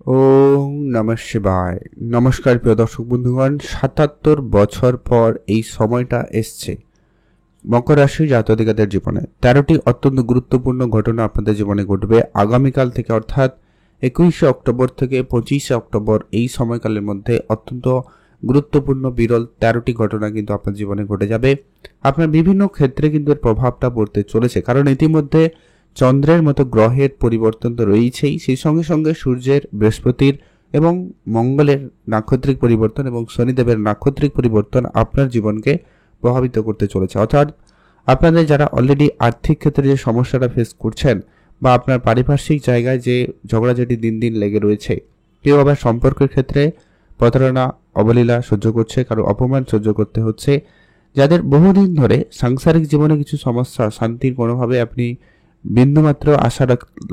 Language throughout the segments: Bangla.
ওম নমঃ শিবায়। নমস্কার প্রিয় দর্শক বন্ধুগণ, ৭৭ বছর পর এই সময়টা এসছে মকর রাশি জাতকদের জীবনে ১৩টি অত্যন্ত গুরুত্বপূর্ণ ঘটনা আপনাদের জীবনে ঘটবে আগামীকাল থেকে, অর্থাৎ ২১শে অক্টোবর থেকে ২৫শে অক্টোবর। এই সময়কালের মধ্যে অত্যন্ত গুরুত্বপূর্ণ বিরল ১৩টি ঘটনা কিন্তু আপনার জীবনে ঘটে যাবে। আপনার বিভিন্ন ক্ষেত্রে কিন্তু এর প্রভাবটা পড়তে চলেছে, কারণ ইতিমধ্যে চন্দ্রের মতো গ্রহের পরিবর্তন তো রয়েছেই, সেই সঙ্গে সঙ্গে সূর্যের, বৃহস্পতির এবং মঙ্গলের নাক্ষত্রিক পরিবর্তন এবং শনিদেবের নাক্ষত্রিক পরিবর্তন আপনার জীবনকে প্রভাবিত করতে চলেছে। অর্থাৎ আপনাদের যারা অলরেডি আর্থিক ক্ষেত্রে যে সমস্যাটা ফেস করছেন বা আপনার পারিপার্শ্বিক জায়গায় যে ঝগড়াঝাটি দিন দিন লেগে রয়েছে, কেউ আবার সম্পর্কের ক্ষেত্রে প্রতারণা, অবলীলা সহ্য করছে, কারো অপমান সহ্য করতে হচ্ছে, যাদের বহুদিন ধরে সাংসারিক জীবনে কিছু সমস্যা, শান্তির কোনোভাবে আপনি বিন্দুমাত্র আশা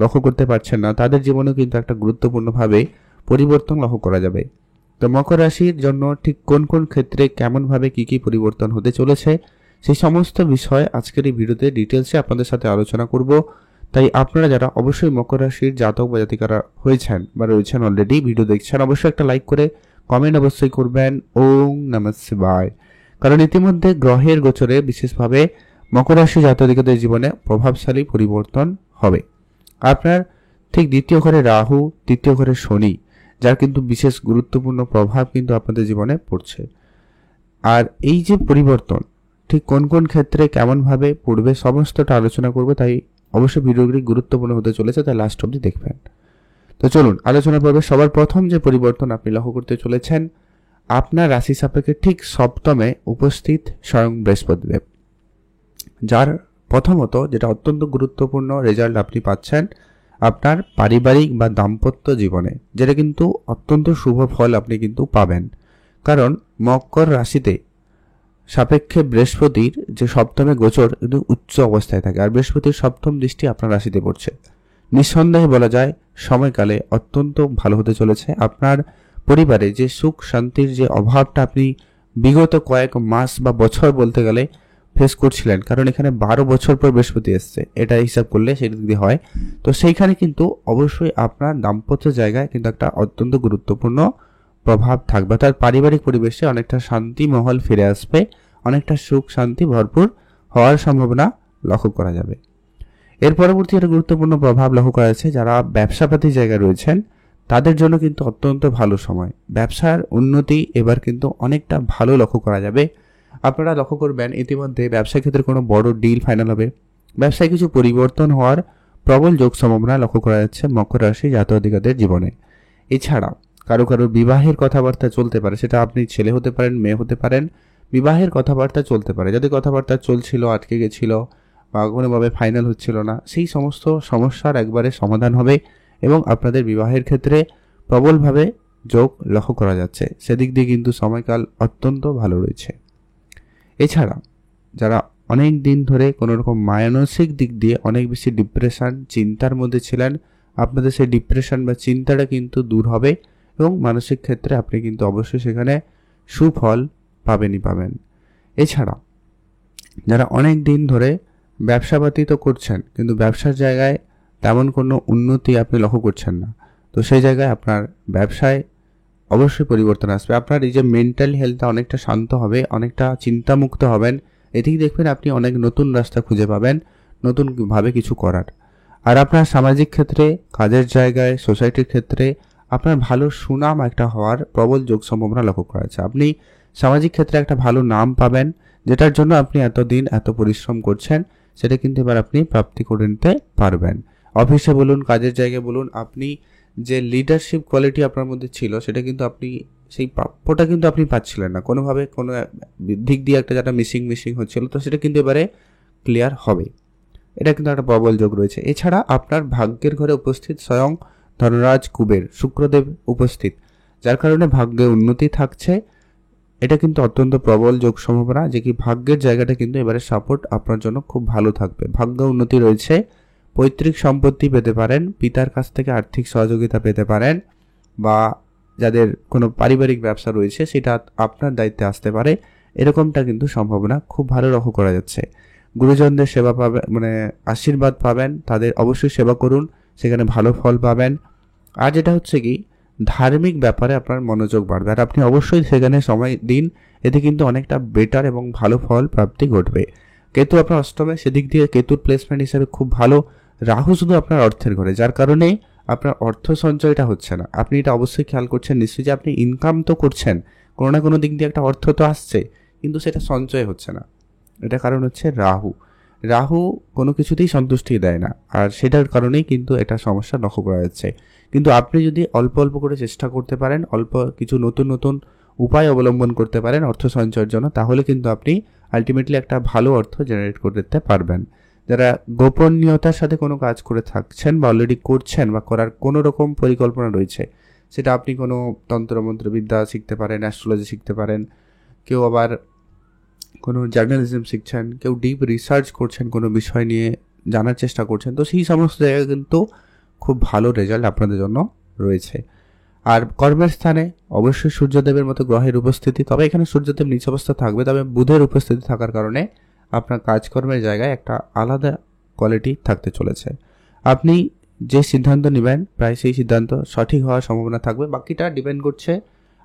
লক্ষ্য করতে পারছেন না, তাদের জীবনেও কিন্তু একটা গুরুত্বপূর্ণভাবে পরিবর্তন লক্ষ্য করা যাবে। তো মকর রাশির জন্য ঠিক কোন কোন ক্ষেত্রে কেমনভাবে কি পরিবর্তন হতে চলেছে, সেই সমস্ত বিষয় আজকের এই ভিডিওতে ডিটেলসে আপনাদের সাথে আলোচনা করব। তাই আপনারা যারা অবশ্যই মকর রাশির জাতক বা জাতিকারা হয়েছেন বা রয়েছেন, অলরেডি ভিডিও দেখছেন, অবশ্যই একটা লাইক করে কমেন্ট অবশ্যই করবেন ওম নমঃ শিবায়। কারণ ইতিমধ্যে গ্রহের গোচরে বিশেষভাবে মকর রাশি জাতকদের জীবনে প্রভাবশালী পরিবর্তন হবে। আপনার ঠিক দ্বিতীয় ঘরে রাহু, তৃতীয় ঘরে শনি, যার কিন্তু বিশেষ গুরুত্বপূর্ণ প্রভাব কিন্তু আপনাদের জীবনে পড়ছে। আর এই যে পরিবর্তন ঠিক কোন কোন ক্ষেত্রে কেমনভাবে পড়বে সমস্তটা আলোচনা করবে, তাই অবশ্যই ভিডিওগুলি গুরুত্বপূর্ণ হতে চলেছে, তাই লাস্ট অবধি দেখবেন। তো চলুন আলোচনা করবে। সবার প্রথম যে পরিবর্তন আপনি লক্ষ্য করতে চলেছেন, আপনার রাশি সাপেক্ষে ঠিক সপ্তমে উপস্থিত স্বয়ং বৃহস্পতিদেব, যার প্রথমত যেটা অত্যন্ত গুরুত্বপূর্ণ রেজাল্ট আপনি পাচ্ছেন আপনার পারিবারিক বা দাম্পত্য জীবনে, যেটা কিন্তু অত্যন্ত শুভ ফল আপনি কিন্তু পাবেন। কারণ মকর রাশিতে সাপেক্ষে বৃহস্পতির যে সপ্তমে গোচর কিন্তু উচ্চ অবস্থায় থাকে, আর বৃহস্পতির সপ্তম দৃষ্টি আপনার রাশিতে পড়ছে। নিঃসন্দেহে বলা যায় সময়কালে অত্যন্ত ভালো হতে চলেছে। আপনার পরিবারে যে সুখ শান্তির যে অভাবটা আপনি বিগত কয়েক মাস বা বছর বলতে গেলে ফেস করছিলেন, কারণ এখানে ১২ বছর পর বৃহস্পতি এসছে, এটা হিসাব করলে সেটা যদি হয়, তো সেইখানে কিন্তু অবশ্যই আপনার দাম্পত্য জায়গায় কিন্তু একটা অত্যন্ত গুরুত্বপূর্ণ প্রভাব থাকবে। তার পারিবারিক পরিবেশে অনেকটা শান্তি মহল ফিরে আসবে, অনেকটা সুখ শান্তি ভরপুর হওয়ার সম্ভাবনা লক্ষ্য করা যাবে। এর পরবর্তী একটা গুরুত্বপূর্ণ প্রভাব লক্ষ্য করা যাচ্ছে যারা ব্যবসাপাতি জায়গায় রয়েছেন, তাদের জন্য কিন্তু অত্যন্ত ভালো সময়। ব্যবসার উন্নতি এবার কিন্তু অনেকটা ভালো লক্ষ্য করা যাবে। আপনারা লক্ষ্য করবেন ইতিমধ্যে ব্যবসা ক্ষেত্রে কোনো বড় ডিল ফাইনাল হবে, ব্যবসায় কিছু পরিবর্তন হওয়ার প্রবল যোগ সম্ভাবনা লক্ষ্য করা যাচ্ছে মকর রাশি জাতকদের জীবনে। এছাড়া কারো কারো বিবাহের কথাবার্তা চলতে পারে, সেটা আপনি ছেলে হতে পারেন, মেয়ে হতে পারেন, বিবাহের কথাবার্তা চলতে পারে। যদি কথাবার্তা চলছিল, আটকে গেছিল বা কোনোভাবে ফাইনাল হচ্ছিল না, সেই সমস্ত সমস্যার একবারে সমাধান হবে এবং আপনাদের বিবাহের ক্ষেত্রে প্রবলভাবে যোগ লক্ষ্য করা যাচ্ছে। সেদিক দিয়ে কিন্তু সময়কাল অত্যন্ত ভালো রয়েছে। এছাড়া যারা অনেক দিন ধরে কোনো রকম মানসিক দিক দিয়ে অনেক বেশি ডিপ্রেশন, চিন্তার মধ্যে ছিলেন, আপনাদের সেই ডিপ্রেশন বা চিন্তাটা কিন্তু দূর হবে এবং মানসিক ক্ষেত্রে আপনি কিন্তু অবশ্যই সেখানে সুফল পাবেন। এছাড়া যারা অনেক দিন ধরে ব্যবসাপাতি তো করছেন, কিন্তু ব্যবসার জায়গায় তেমন কোনো উন্নতি আপনি লক্ষ্য করছেন না, তো সেই জায়গায় আপনার ব্যবসায় অবশ্যই পরিবর্তন আসবে। আপনার এই যে মেন্টাল হেলথটা অনেকটা শান্ত হবে, অনেকটা চিন্তামুক্ত হবেন। এদিকে দেখবেন আপনি অনেক নতুন রাস্তা খুঁজে পাবেন নতুনভাবে কিছু করার। আর আপনার সামাজিক ক্ষেত্রে, কাজের জায়গায়, সোসাইটির ক্ষেত্রে আপনার ভালো সুনাম একটা হওয়ার প্রবল যোগ সম্ভাবনা লক্ষ্য করা যাচ্ছে। আপনি সামাজিক ক্ষেত্রে একটা ভালো নাম পাবেন, যেটার জন্য আপনি এতদিন এত পরিশ্রম করছেন, সেটা কিন্তু এবার আপনি প্রাপ্তি করে নিতে পারবেন। অফিসে বলুন, কাজের জায়গায় বলুন, আপনি যে লিডারশিপ কোয়ালিটি আপনার মধ্যে ছিল, সেটা কিন্তু আপনি সেই প্রাপ্যটা কিন্তু আপনি পাচ্ছিলেন না, কোনোভাবে কোনো দিক দিয়ে একটা যেটা মিসিং হচ্ছিল, তো সেটা কিন্তু এবারে ক্লিয়ার হবে। এটা কিন্তু একটা প্রবল যোগ রয়েছে। এছাড়া আপনার ভাগ্যের ঘরে উপস্থিত স্বয়ং ধনরাজ কুবের শুক্রদেব উপস্থিত, যার কারণে ভাগ্যে উন্নতি থাকছে। এটা কিন্তু অত্যন্ত প্রবল যোগ সম্ভাবনা, যে কি ভাগ্যের জায়গাটা কিন্তু এবারে সাপোর্ট আপনার জন্য খুব ভালো থাকবে। ভাগ্য উন্নতি রয়েছে, পৈতৃক সম্পত্তি পেতে পারেন, পিতার কাছ থেকে আর্থিক সহযোগিতা পেতে পারেন, বা যাদের কোনো পারিবারিক ব্যবসা রয়েছে সেটা আপনার দায়িত্বে আসতে পারে, এরকমটা কিন্তু সম্ভাবনা খুব ভালো লক্ষ্য করা যাচ্ছে। গুরুজনদের সেবা পাবেন, আশীর্বাদ পাবেন, তাদের অবশ্যই সেবা করুন, সেখানে ভালো ফল পাবেন। আর যেটা হচ্ছে কি, ধার্মিক ব্যাপারে আপনার মনোযোগ বাড়বে, আর আপনি অবশ্যই সেখানে সময় দিন। এতে কিন্তু অনেকটা বেটার এবং ভালো ফল প্রাপ্তি ঘটবে। কেতু আপনার অষ্টমে, সেদিক দিয়ে কেতুর প্লেসমেন্ট হিসেবে খুব ভালো। রাহু শুধু আপনার অর্থের ঘরে, যার কারণে আপনার অর্থ সঞ্চয়টা হচ্ছে না। আপনি এটা অবশ্যই খেয়াল করছেন নিশ্চয়ই যে আপনি ইনকাম তো করছেন, কোনো না কোনো দিক দিয়ে একটা অর্থ তো আসছে, কিন্তু সেটা সঞ্চয় হচ্ছে না। এটা কারণ হচ্ছে রাহু। রাহু কোনো কিছুতেই সন্তুষ্টি দেয় না, আর সেটার কারণেই কিন্তু এটা সমস্যা লক্ষ্য করা যাচ্ছে। কিন্তু আপনি যদি অল্প অল্প করে চেষ্টা করতে পারেন, অল্প কিছু নতুন নতুন উপায় অবলম্বন করতে পারেন অর্থ সঞ্চয়ের জন্য, তাহলে কিন্তু আপনি আলটিমেটলি একটা ভালো অর্থ জেনারেট করতে পারবেন। যারা গোপনীয়তার সাথে কোনো কাজ করে থাকছেন বা অলরেডি করছেন বা করার কোনো রকম পরিকল্পনা রয়েছে, সেটা আপনি কোনো তন্ত্রমন্ত্রবিদ্যা শিখতে পারেন, অ্যাস্ট্রোলজি শিখতে পারেন, কেউ আবার কোনো জার্নালিজম শিখছেন, কেউ ডিপ রিসার্চ করছেন কোনো বিষয় নিয়ে জানার চেষ্টা করছেন, তো সেই সমস্ত জায়গায় কিন্তু খুব ভালো রেজাল্ট আপনাদের জন্য রয়েছে। আর কর্মের স্থানে অবশ্যই সূর্যদেবের মতো গ্রহের উপস্থিতি, তবে এখানে সূর্যদেব নিচ অবস্থা থাকবে, তবে বুধের উপস্থিতি থাকার কারণে আপনার কাজকর্মের জায়গায় একটা আলাদা কোয়ালিটি থাকতে চলেছে। আপনি যে সিদ্ধান্ত নেবেন প্রায় সেই সিদ্ধান্ত সঠিক হওয়ার সম্ভাবনা থাকবে। বাকিটা ডিপেন্ড করছে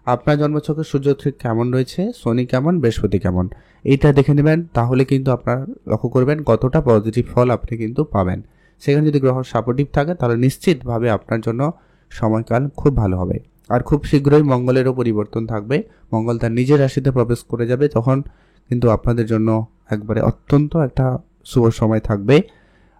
আপনার জন্মছকে সূর্য ঠিক কেমন রয়েছে, শনি কেমন, বৃহস্পতি কেমন, এইটা দেখে নেবেন। তাহলে কিন্তু আপনার লক্ষ্য করবেন কতটা পজিটিভ ফল আপনি কিন্তু পাবেন। সেখানে যদি গ্রহ সাপোর্টিভ থাকে তাহলে নিশ্চিতভাবে আপনার জন্য সময়কাল খুব ভালো হবে। আর খুব শীঘ্রই মঙ্গলেরও পরিবর্তন থাকবে, মঙ্গল তার নিজের রাশিতে প্রবেশ করে যাবে, তখন কিন্তু আপনাদের জন্য একবারে অত্যন্ত একটা শুভ সময় থাকবে।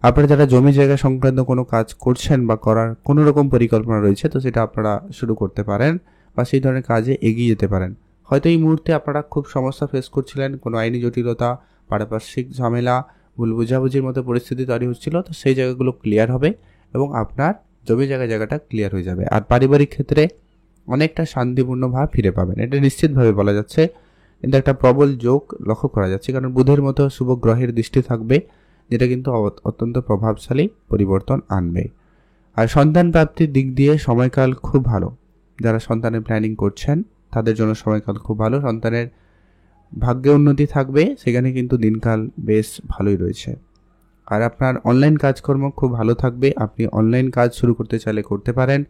আপনারা যারা জমি জায়গা সংক্রান্ত কোনো কাজ করছেন বা করার কোনো রকম পরিকল্পনা রয়েছে, তো সেটা আপনারা শুরু করতে পারেন বা সেই ধরনের কাজে এগিয়ে যেতে পারেন। হয়তো এই মুহূর্তে আপনারা খুব সমস্যা ফেস করছিলেন, কোনো আইনি জটিলতা, পারিপার্শ্বিক ঝামেলা, ভুল বোঝাবুঝির মতো পরিস্থিতি তৈরি হচ্ছিল, তো সেই জায়গাগুলো ক্লিয়ার হবে এবং আপনার জমি জায়গাটা ক্লিয়ার হয়ে যাবে। আর পারিবারিক ক্ষেত্রে অনেকটা শান্তিপূর্ণ ভাব ফিরে পাবেন, এটা নিশ্চিতভাবে বলা যাচ্ছে। কিন্তু একটা প্রবল যোগ লক্ষ্য করা যাচ্ছে, কারণ বুধের মতো শুভ গ্রহের দৃষ্টি থাকবে, যেটা কিন্তু অত্যন্ত প্রভাবশালী পরিবর্তন আনবে। আর সন্তান প্রাপ্তির দিক দিয়ে সময়কাল খুব ভালো। যারা সন্তানের প্ল্যানিং করছেন তাদের জন্য সময়কাল খুব ভালো। সন্তানের ভাগ্যে উন্নতি থাকবে, সেখানে কিন্তু দিনকাল বেশ ভালোই রয়েছে। আর আপনার অনলাইন কাজকর্ম খুব ভালো থাকবে, আপনি অনলাইন কাজ শুরু করতে চাইলে করতে পারেন,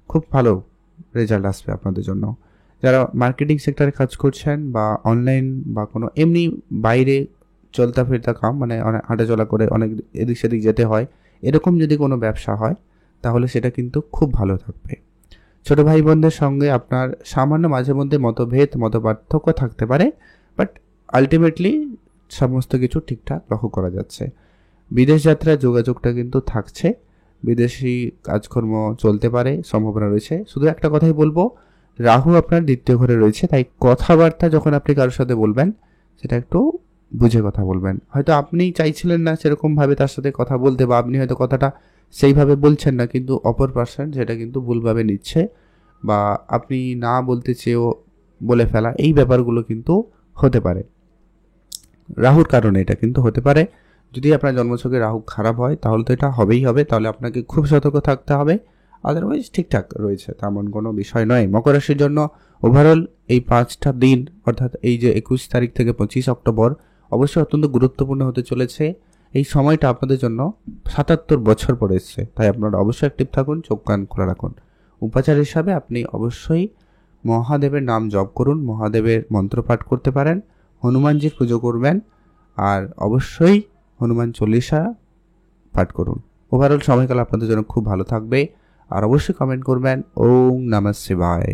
খুব ভালো রেজাল্ট আসবে আপনাদের জন্য। যারা মার্কেটিং সেক্টরে কাজ করছেন বা অনলাইন বা কোনো এমনি বাইরে চলতা ফিরতা কাম, মানে অনেক হাঁটাচলা করে অনেক এদিক সেদিক যেতে হয়, এরকম যদি কোনো ব্যবসা হয় তাহলে সেটা কিন্তু খুব ভালো থাকবে। ছোট ভাই বোনদের সঙ্গে আপনার সামান্য মাঝে মধ্যে মত পার্থক্য থাকতে পারে, বাট আলটিমেটলি সমস্ত কিছু ঠিকঠাক লক্ষ্য করা যাচ্ছে। বিদেশ যাত্রার যোগাযোগটা কিন্তু থাকছে, বিদেশি কাজকর্ম চলতে পারে, সম্ভাবনা রয়েছে। শুধু একটা কথাই বলবো, রাহু আপনার দ্বিতীয় ঘরে রয়েছে, তাই কথাবার্তা যখন আপনি কারোর সাথে বলবেন সেটা একটু বুঝে কথা বলবেন। হয়তো আপনি চাইছিলেন না সেরকমভাবে তার সাথে কথা বলতে, বা আপনি হয়তো কথাটা সেইভাবে বলছেন না, কিন্তু অপর পার্সন সেটা কিন্তু ভুলভাবে নিচ্ছে, বা আপনি না বলতে চেয়েও বলে ফেলা, এই ব্যাপারগুলো কিন্তু হতে পারে। রাহুর কারণে এটা কিন্তু হতে পারে। যদি আপনার জন্মছকে রাহু খারাপ হয় তাহলে তো এটা হবেই হবে, তাহলে আপনাকে খুব সতর্ক থাকতে হবে। আদারওয়াইজ ঠিকঠাক রয়েছে, তেমন কোনো বিষয় নয়। মকর রাশির জন্য ওভারঅল এই 5টা দিন, অর্থাৎ এই যে 21 তারিখ থেকে 25 অক্টোবর অবশ্যই অত্যন্ত গুরুত্বপূর্ণ হতে চলেছে। এই সময়টা আপনাদের জন্য 77 বছর পরে এসছে, তাই আপনারা অবশ্যই অ্যাক্টিভ থাকুন, চোখ কান খোলা রাখুন। উপাচার হিসাবে আপনি অবশ্যই মহাদেবের নাম জপ করুন, মহাদেবের মন্ত্র পাঠ করতে পারেন, হনুমানজির পুজো করবেন, আর অবশ্যই হনুমান চল্লিশা পাঠ করুন। ওভারঅল সময়কাল আপনাদের জন্য খুব ভালো থাকবে। আর অবশ্যই কমেন্ট করবেন ওম নমঃ শিবায়।